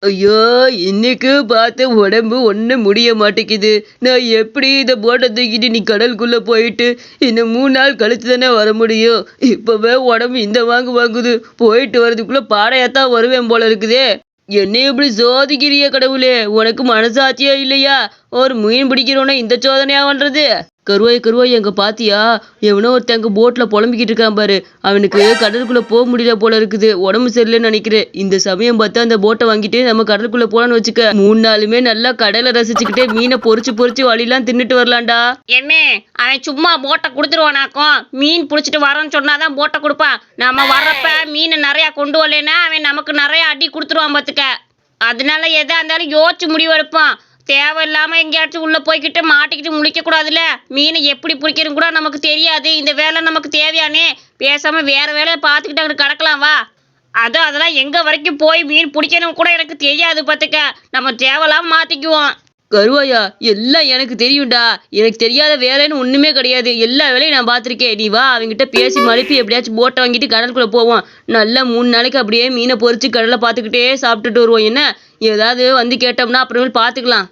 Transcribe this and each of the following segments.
ஐயோ! இன்னைக்கு பார்த்து உடம்பு ஒண்ணும் முடிய மாட்டேங்குது. நான் எப்படி இத போட்ட தூக்கிட்டு நீ கடலுக்குள்ள போயிட்டு, இன்னும் 3 நாள் கழிச்சு தானே வர முடியும். இப்பவே உடம்பு இந்த வாங்கு வாங்குது. போயிட்டு வரதுக்குள்ள பாடையாத்தான் வருவேன் போல இருக்குதே. என்னைய இப்படி சோதிக்கிறியே கடவுளே! உனக்கு மனசாட்சியே இல்லையா? ஒரு மீன் பிடிக்கிறவன இந்த சோதனையா பண்றது? கருவாய் அங்க பாத்தியா? எவனோ ஒருத்தன் போட்ல புலம்பிக்கிட்டு இருக்கான் பாரு. அவனுக்கு கடலுக்குள்ள போக முடியல போல இருக்குது. உடம்பு சரியில்லைன்னு நினைக்கிறேன். இந்த சமயம் பார்த்து அந்த போட்டை வாங்கிட்டு நம்ம கடலுக்குள்ள போலான்னு வச்சுக்க. 3 நாளுமே நல்லா கடலை ரசிச்சுக்கிட்டே மீனை பொரிச்சு பொரிச்சு வழியெல்லாம் தின்னுட்டு வரலாம்டா. என்ன அவன் சும்மா போட்டை கொடுத்துருவானாக்கும். மீன் பிடிச்சிட்டு வரேன்னு சொன்னாதான் போட்டை கொடுப்பான். நம்ம வர்றப்ப மீனை நிறைய கொண்டு வரலன்னா அவன் நமக்கு நிறைய அடி கொடுத்துருவான் பார்த்துக்க. அதனால எதா இருந்தாலும் யோசிச்சு முடிவு எடுப்பான். தேவையில்லாம எங்கேயாச்சும் உள்ள போய்கிட்டு மாட்டிக்கிட்டு முழிக்க கூடாதுல்ல. மீனை எப்படி பிடிக்கிறது கூட நமக்கு தெரியாது. இந்த வேலை நமக்கு தேவையானே. பேசாம வேற வேலையை பார்த்துக்கிட்டு அங்கிட்டு கிடக்கலாம் வா. அதெல்லாம் எங்க வரைக்கும் போய் மீன் பிடிக்கணும் கூட எனக்கு தெரியாது பார்த்துக்க. நம்ம தேவையில்லாம மாத்திக்குவோம். கருவாயா, எல்லாம் எனக்கு தெரியும்டா. எனக்கு தெரியாத வேலைன்னு ஒண்ணுமே கிடையாது. எல்லா வேலையும் நான் பார்த்துருக்கேன். நீ வா, அவங்ககிட்ட பேசி மழுப்பி எப்படியாச்சும் போட்டை வாங்கிட்டு கடலுக்குள்ள போவோம். நல்லா 3 நாளைக்கு அப்படியே மீனை பொரிச்சு கடலை பார்த்துக்கிட்டே சாப்பிட்டுட்டு வருவோம். என்ன ஏதாவது வந்து கேட்டோம்னா அப்புறமேல் பார்த்துக்கலாம்.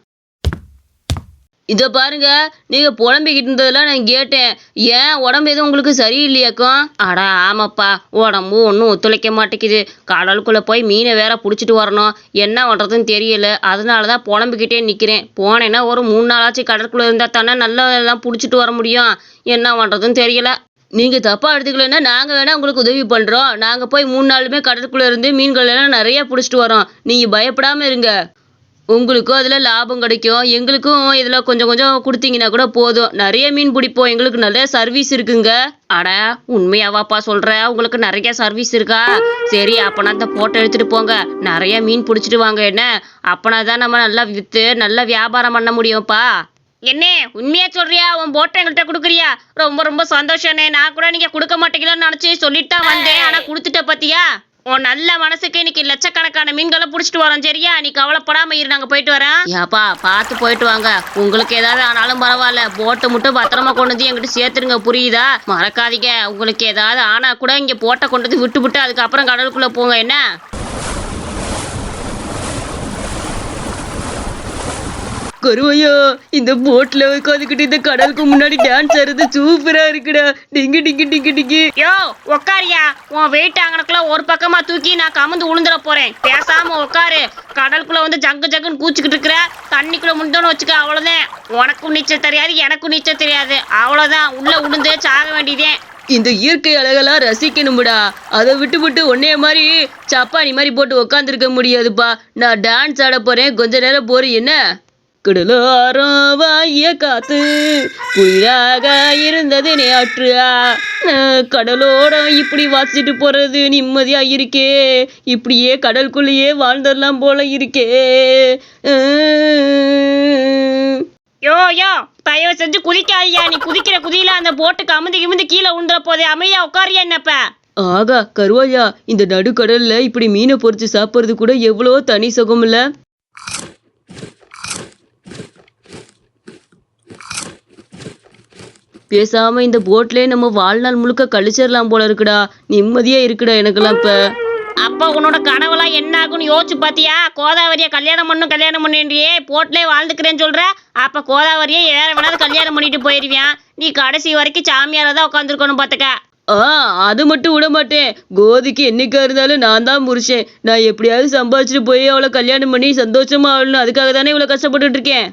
இதை பாருங்க, நீங்க புலம்பிக்கிட்டு இருந்ததெல்லாம் நான் கேட்டேன். ஏன் உடம்பு எதுவும் உங்களுக்கு சரியில்லையாக்கும்? அட ஆமாப்பா, உடம்பு ஒன்றும் ஒத்துழைக்க மாட்டேங்குது. கடலுக்குள்ள போய் மீனை வேற பிடிச்சிட்டு வரணும். என்ன பண்றதுன்னு தெரியல. அதனாலதான் புலம்பிக்கிட்டே நிக்கிறேன். போனேன்னா ஒரு 3 நாளாச்சு கடலுக்குள்ள இருந்தா தானே நல்லா எல்லாம் பிடிச்சிட்டு வர முடியும். என்ன பண்றதுன்னு தெரியல. நீங்க தப்பா எடுத்துக்கலன்னா நாங்க வேணா உங்களுக்கு உதவி பண்றோம். நாங்க போய் 3 நாளுமே கடலுக்குள்ள இருந்து மீன்கள் எல்லாம் நிறைய பிடிச்சிட்டு வரோம். நீங்க பயப்படாம இருங்க. உங்களுக்கும் அதுல லாபம் கிடைக்கும். எங்களுக்கும் இதுல கொஞ்சம் கொஞ்சம் கொடுத்தீங்கன்னா கூட போதும். நிறைய மீன் பிடிப்போம். எங்களுக்கு நிறைய சர்வீஸ் இருக்குங்க. அட உண்மையாவாப்பா சொல்ற? உங்களுக்கு நிறைய சர்வீஸ் இருக்கா? சரி, அப்பனா அந்த போட்டோ எடுத்துட்டு போங்க. நிறைய மீன் பிடிச்சிட்டு வாங்க. என்ன அப்பனா தான் நம்ம நல்லா வித்து நல்லா வியாபாரம் பண்ண முடியும்ப்பா. என்ன உண்மையா சொல்றியா? உன் போட்டை எங்கள்கிட்ட கொடுக்குறியா? ரொம்ப ரொம்ப சந்தோஷம்ண்ணே. நான் கூட நீங்க கொடுக்க மாட்டீங்களான்னு நினைச்சு சொல்லிட்டு தான் வந்தேன். ஆனா கொடுத்துட்ட பத்தியா? உன் நல்ல மனசுக்கு இன்னைக்கு லட்சக்கணக்கான மீன்களை பிடிச்சிட்டு வரோம். சரியா? நீ கவலைப்படாம இரு, நாங்க போயிட்டு வரேன். ஏப்பா பார்த்து போயிட்டு வாங்க. உங்களுக்கு ஏதாவது ஆனாலும் பரவாயில்ல. போட்டை மட்டும் பத்திரமா கொண்டு வந்து எங்கிட்ட சேர்த்துருங்க, புரியுதா? மறக்காதீங்க. உங்களுக்கு ஏதாவது ஆனா கூட இங்க போட்டை கொண்டு வந்து விட்டு அதுக்கப்புறம் கடலுக்குள்ள போங்க. என்ன கருவையா, இந்த போட்ல உட்காந்துக்கிட்டு இந்த கடலுக்கு முன்னாடி டான்ஸ் ஆடுறது சூப்பரா இருக்குடா. டிங்கு டிங்கு டிங்கு டிங்கு. யோ உக்காரியா, உன் வெயிட் அங்கனக்குள்ள ஒரு பக்கமா தூக்கி நான் கமந்து உளுந்துட போறேன். பேசாம உட்காரு. கடலுக்குள்ள வந்து ஜங்குன்னு கூச்சிக்கிட்டு இருக்கிற. தண்ணிக்குள்ள முண்டோன்னு வச்சுக்க. அவ்வளவுதான். உனக்கும் நீச்சல் தெரியாது, எனக்கும் நீச்சல் தெரியாது. அவ்வளவுதான். உள்ள உளுந்து சாக வேண்டியதே. இந்த இயற்கை அழகெல்லாம் ரசிக்கணும்டா. அதை விட்டு ஒன்னே மாதிரி சப்பானி மாதிரி போட்டு உக்காந்துருக்க முடியாதுப்பா. நான் டான்ஸ் ஆட போறேன். கொஞ்ச நேரம் போறேன். என்ன கடலோரம் வாய காத்து குயிலாக இருந்தது நேற்றா. கடலோரம் இப்படி வாசிட்டு போறது நிம்மதியா இருக்கே. இப்படியே கடலுக்குள்ளேயே வாழ்ந்துடலாம் போல இருக்கே. யோ தயவு செஞ்சு குதிக்காதியா. நீ குதிக்கிற குதியில அந்த போட்டுக்கு அமுந்து கீழே உண்டுற போதே. அமைதியா உட்காரியா. என்னப்ப ஆகா கருவாயா, இந்த நடுக்கடல்ல இப்படி மீனை பொரிச்சு சாப்பிடுறது கூட எவ்வளோ தனி சுகம் இல்ல. பேசாம இந்த போட்லயே நம்ம வாழ்நாள் முழுக்க கழிச்சிடலாம் போல இருக்குடா. நிம்மதியா இருக்குடா எனக்கெல்லாம். இப்ப அப்ப உன்னோட கனவெல்லாம் என்ன ஆகும்னு யோசிச்சு பாத்தியா? கோதாவரியா கல்யாணம் பண்ணுன்றியே போட்லயே வாழ்ந்துக்கிறேன்னு சொல்ற. அப்ப கோதாவரியே வேற வேணாவது கல்யாணம் பண்ணிட்டு போயிருவியான். நீ கடைசி வரைக்கும் சாமியார தான் உட்காந்துருக்கணும் பாத்துக்க. அது மட்டும் விட மாட்டேன். கோதிக்கு என்னைக்கா இருந்தாலும் நான் தான் புருஷன். நான் எப்படியாவது சம்பாதிச்சுட்டு போய் அவளை கல்யாணம் பண்ணி சந்தோஷமா ஆகணும். அதுக்காக தானே இவ்வளவு கஷ்டப்பட்டுட்டு இருக்கேன்.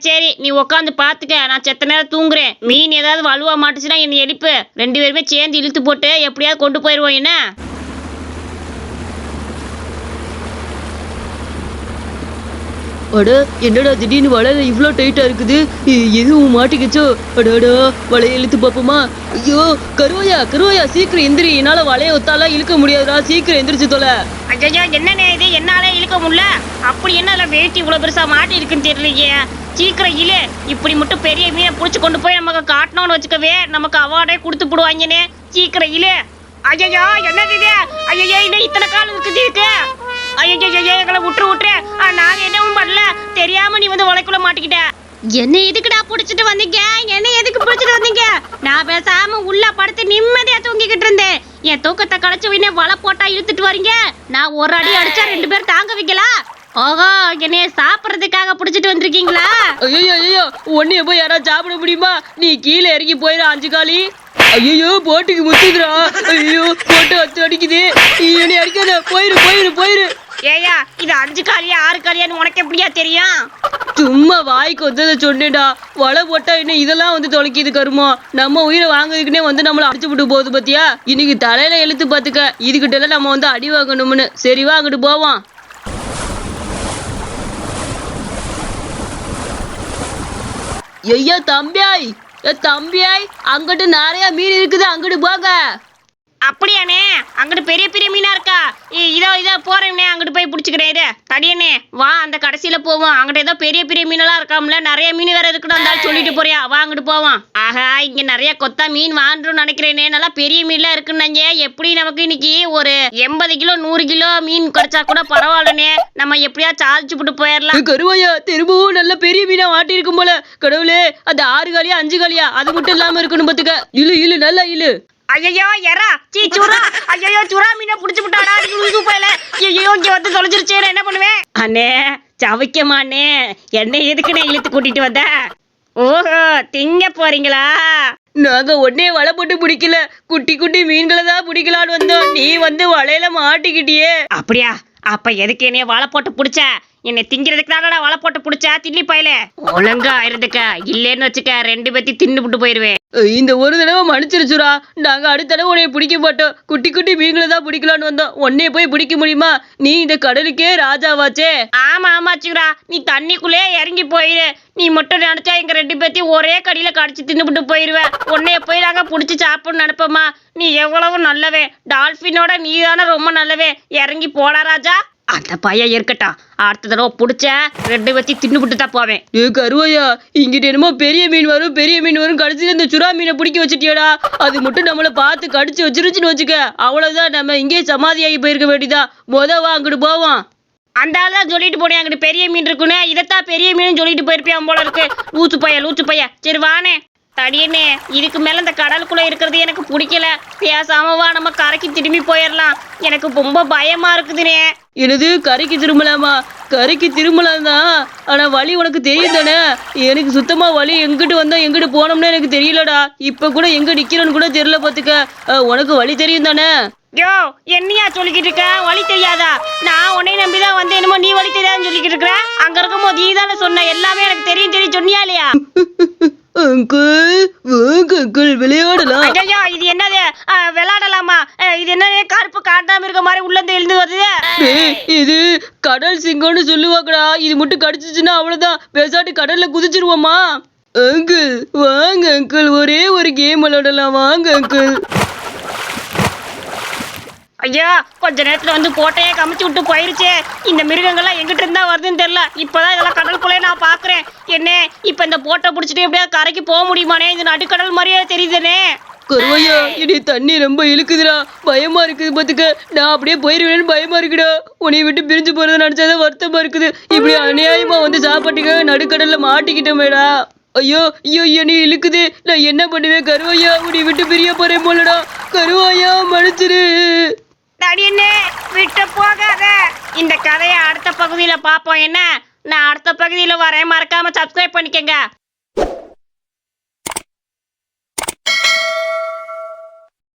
சரி நீ உட்காந்து பாத்துக்க. நான் செத்த நேரம் தூங்குறேன். மீன் ஏதாவது வலுவா மாட்டுச்சுன்னா என்னை எழுப்பு. 2 பேருமே சேர்ந்து இழுத்து போட்டு எப்படியாவது கொண்டு போயிருவோம். என்ன அட என்னடா திடீர்னு வலை இவ்வளோ டைட்டா இருக்குது. எதுவும் மாட்டிக்கிச்சோ? அடாடா, வலையை இழுத்து பார்ப்போமா? ஐயோ கருவாயா சீக்கிரம் எந்திரி. என்னால வலையை ஒத்தாலாம் இழுக்க முடியாதுடா. சீக்கிரம் எந்திரிச்சு தொலை. ஐயோ என்னண்ணே இது? என்னாலே இழுக்க முடியல. அப்படி என்ன வெயிட் இவ்வளவு பெருசா மாட்டி இருக்குன்னு தெரியலையே. சீக்கிரம் இழு. இப்படி மட்டும் பெரிய மீனை பிடிச்சி கொண்டு போய் நமக்கு காட்டணும்னு வச்சுக்கவே நமக்கு அவார்டே கொடுத்து போடுவாங்கன்னு. சீக்கிரம் இழு. ஐயோ என்னது இது? ஐயோ இன்னும் இத்தனை கால் இருக்குது இருக்கு. ஐயோ எங்களை விட்டுரு. நாங்க என்னவும் பண்ணல. தெரியாம நீ வந்து வலைக்குள்ள மாட்டிக்கிட்ட. என்ன எதுக்குடா புடிச்சிட்டு வந்தீங்க? என்ன எதுக்கு புடிச்சிட்டு வந்தீங்க? நான் பேசாம உள்ள படுத்து நிம்மதியா தூங்கிக்கிட்டு இருந்தேன். என் தூக்கத்தை களைச்சு வலை போட்டா இழுத்துட்டு வரீங்க. நான் ஒரு அடி அடிச்சா 2 பேர் தாங்க வைக்கல. ஓஹோ, என்னைய சாப்பிட்றதுக்காக பிடிச்சிட்டு வந்திருக்கீங்களா? ஐயோ ஐயோ, உன்னைய போய் யாராவது சாப்பிட முடியுமா? நீ கீழே இறங்கி போயிரு 5 காலி. ஐயோ, போட்டுக்கு முத்துதுடா. ஐயோ, போட்டு அத்து அடிக்குது. நீ அடிக்காத, போயிரு போயிரு போயிரு. ஏயா, இது 5 காலியா 6 காலியான்னு உனக்கு எப்படியா தெரியும்? சும்மா வாய்க்கு வந்ததை சொன்னேடா. வலை போட்டா என்ன இதெல்லாம் வந்து தொலைக்கிது கருமோ. நம்ம உயிரை வாங்குறதுக்குன்னே வந்து நம்மள அடிச்சு விட்டு போகுது பாத்தியா. இன்னைக்கு தலையில எழுத்து பாத்துக்க. இதுகிட்ட எல்லாம் நம்ம வந்து அடி வாங்கணும்னு. சரி வா, அங்கிட்டு போவோம். ஐயா தம்பியாய், தம்பியாய், அங்கிட்டு நிறைய மீன் இருக்குது, அங்கிட்டு போக. அப்படியாண்ணே, அங்கிட்டு பெரிய பெரிய மீனா இருக்கா? இதோ போறேன்னே, அங்கிட்டு போய் பிடிச்சிக்கிறேன். இரு தடியண்ணே, வா அந்த கடைசியில போவோம். அங்கிட்ட ஏதோ பெரிய பெரிய மீனெல்லாம் இருக்காம்ல, நிறைய மீன் வேற இருக்குன்னு அந்த சொல்லிட்டு போறியா? வா அங்கிட்டு போவோம். ஆஹா, இங்க நிறைய கொத்தா மீன் வாங்கணும்னு நினைக்கிறேனே. நல்லா பெரிய மீன்லாம் இருக்குன்னாங்க. எப்படி நமக்கு இன்னைக்கு ஒரு 80 கிலோ 100 கிலோ மீன் கிடைச்சா கூட பரவாயில்லண்ணே. நம்ம எப்படியா சாதிச்சு விட்டு போயிடலாம். கருவாயா, திரும்பவும் நல்ல பெரிய மீனா மாட்டி இருக்கும் போல. கடவுளே, அந்த 6 காலியா 5 காலியா அது மட்டும் இல்லாம இருக்கணும் பாத்துக்க. இழு இழு, நல்லா இழு. ஐயோ எறா, சுறா. ஐயோ, சுறா மீனை புடிச்சு விட்டாடா. ஐயோ, இங்க வந்து தொலைஞ்சிருச்சே, என்ன பண்ணுவேன்? அண்ணே சவிக்கமாண்ணே, என்ன எதுக்குண்ணே இழுத்து கூட்டிட்டு வந்த? ஓஹோ, திங்க போறீங்களா? நாங்க உடனே வலை போட்டு பிடிக்கல, குட்டி குட்டி மீன்களை தான் பிடிக்கலான்னு வந்தோம். நீ வந்து வலையில மாட்டிக்கிட்டியே. அப்படியா? அப்ப எதுக்கு என்னைய வலை போட்டு பிடிச்ச? என்னை திங்கிறதுக்கு தானடா வலை போட்டு பிடிச்சா? தில்லி பயலே, ஒழுங்கா இருந்துக்க. இல்லேன்னு வச்சுக்க, 2 பேத்தி தின்னு விட்டு போயிருவேன். இந்த ஒரு தடவை மன்னிச்சிருச்சுரா. நாங்க அடுத்த தடவை உன்னைய பிடிக்க மாட்டோம். குட்டி குட்டி மீன்களை தான் பிடிக்கலான்னு வந்தோம். உன்னைய போய் பிடிக்க முடியுமா? நீ இந்த கடலுக்கே ராஜாவாச்சே. ஆமா சுரா, நீ தண்ணிக்குள்ளே இறங்கி போயிரு. நீ மட்டும் நினைச்சா எங்க 2 பேத்தையும் ஒரே கடியில கடிச்சு தின்னுபிட்டு போயிருவேன். உன்னைய போய் நாங்க பிடிச்சி சாப்பிடணும்னு நினைப்போமா? நீ எவ்வளவு நல்லவே. டால்பினோட நீ தானே ரொம்ப நல்லவே. இறங்கி போடா ராஜா. அந்த பையன் இருக்கட்டும், அடுத்த தடவை பிடிச்ச 2 வச்சு தின்னுபிட்டு தான் போவேன். ஏ கருவாயா, இங்கிட்ட என்னமோ பெரிய மீன் வரும் கடிச்சு இந்த சுறா மீனை பிடிக்க வச்சுட்டியடா. அது மட்டும் நம்மளை பார்த்து கடிச்சு வச்சிருச்சுன்னு வச்சுக்க, அவ்வளவுதான். நம்ம இங்கே சமாதியாகி போயிருக்க வேண்டியதா. வா அங்கிட்டு போவோம். அந்த ஆள் தான் சொல்லிட்டு போனேன் அங்கிட்டு பெரிய மீன் இருக்குன்னு. இதைத்தான் பெரிய மீன் சொல்லிட்டு போயிருப்பியான் போல இருக்கு. லூச்சு பைய. சரி வானே. தடியண்ணே, இதுக்கு மேல இந்த கடலுக்குள்ள இருக்கிறது எனக்கு பிடிக்கல. பேசாம வா, நம்ம கரைக்கு திரும்பி போயிடலாம். எனக்கு ரொம்ப பயமா இருக்குதுனே. எனது கரைக்கு திரும்பலாமா? கரைக்கு திரும்பலாம் தான், ஆனா வழி உனக்கு தெரியும் தானே? எனக்கு சுத்தமா வழி எங்கிட்டு வந்தா எங்கிட்டு போனோம்னு எனக்கு தெரியலடா. இப்ப கூட எங்க நிக்கிறோன்னு கூட தெரியல பாத்துக்க. உனக்கு வழி தெரியும் தானே? யோ, என்னையா சொல்லிக்கிட்டு இருக்க? வழி தெரியாதா? நான் உன்னை நம்பிதான் வந்து என்னமோ நீ வழி தெரியாதுன்னு சொல்லிக்கிட்டு இருக்கிற. அங்க இருக்கும் போது நீ தானே சொன்ன எல்லாமே எனக்கு தெரியும் சொன்னியா இல்லையா? அங்கிள் விளையாடலாம். ஐயோ, இது என்னது? விளையாடலாமா? இது என்ன கருப்பு காட்டாம இருக்க மாதிரி உள்ள எழுந்து வருது? இது கடல் சிங்கம்னு சொல்லுவாங்கடா. இது மட்டும் கடிச்சிச்சுன்னா அவ்வளவுதான், பேசாட்டி கடல்ல குதிச்சிருவோமா? அங்கிள் வாங்க அங்கிள், ஒரே ஒரு கேம் விளையாடலாம். வாங்க அங்கிள். ஐயா, கொஞ்ச நேரத்துல வந்து போட்டையே கமிச்சு விட்டு போயிருச்சே. இந்த மிருகங்கள்லாம் எங்கிட்ட இருந்தா வருதுன்னு தெரியல. இப்பதான் இதெல்லாம் கடலுக்குள்ளே நான் பாக்குறேன். என்ன இப்ப இந்த போட்டை பிடிச்சிட்டு எப்படியாவது கரைக்கு போக முடியுமானே? இந்த நடுக்கடல் மாதிரியே தெரியுதுனே. கருவையா, இனி தண்ணி ரொம்ப இழுக்குதுடா. பயமா இருக்குது பாத்துக்க. நான் அப்படியே போயிருவேன்னு பயமா இருக்குடா. உன்னை விட்டு பிரிஞ்சு போறதை நினைச்சாதான் வருத்தமா இருக்குது. இப்படி அநியாயமா வந்து சாப்பாட்டுக்காக நடுக்கடல்ல மாட்டிக்கிட்டோமேடா. ஐயோ நீ இழுக்குது. நான் என்ன பண்ணுவேன் கருவையா? உன்னை விட்டு பிரிய போறேன் போலடா. கருவாயா, மன்னிச்சிரு. தடியண்ணே, விட்டு போகாத. இந்த கதையை அடுத்த பகுதியில பாப்போம். என்ன, நான் அடுத்த பகுதியில வரேன். மறக்காம சப்ஸ்கிரைப் பண்ணிக்கங்க.